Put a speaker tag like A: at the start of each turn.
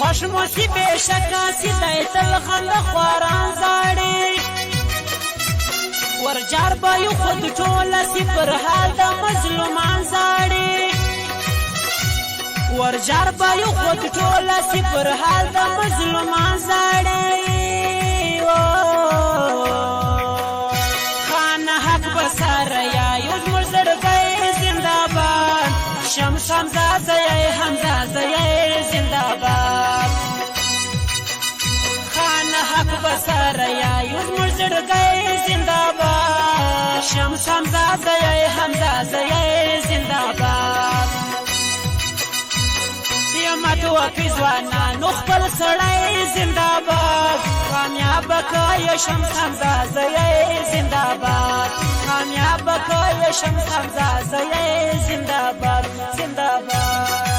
A: خوش موسی بشکا سیدای تل خند خواران زاړي ورجار به خود ټول سی پر حال د مظلومان زاړي ورجار به خود ټول سی پر حال د مظلومان زاړي خان حق بسر یا یوز مرزړګي زنده‌باد شمس حمزه زئی حمزه زئی زنده‌باد خان حق بسر یا یوز مرزړګي زنده‌باد شمس حمزه زئی حمزه زئی زنده‌باد یمت وفي ځوانانو خپل سړی زنده‌باد کامیاب کای شمس حمزه زئی زنده‌باد کامیاب کای شمس حمزه زئی زنده‌باد زنده‌باد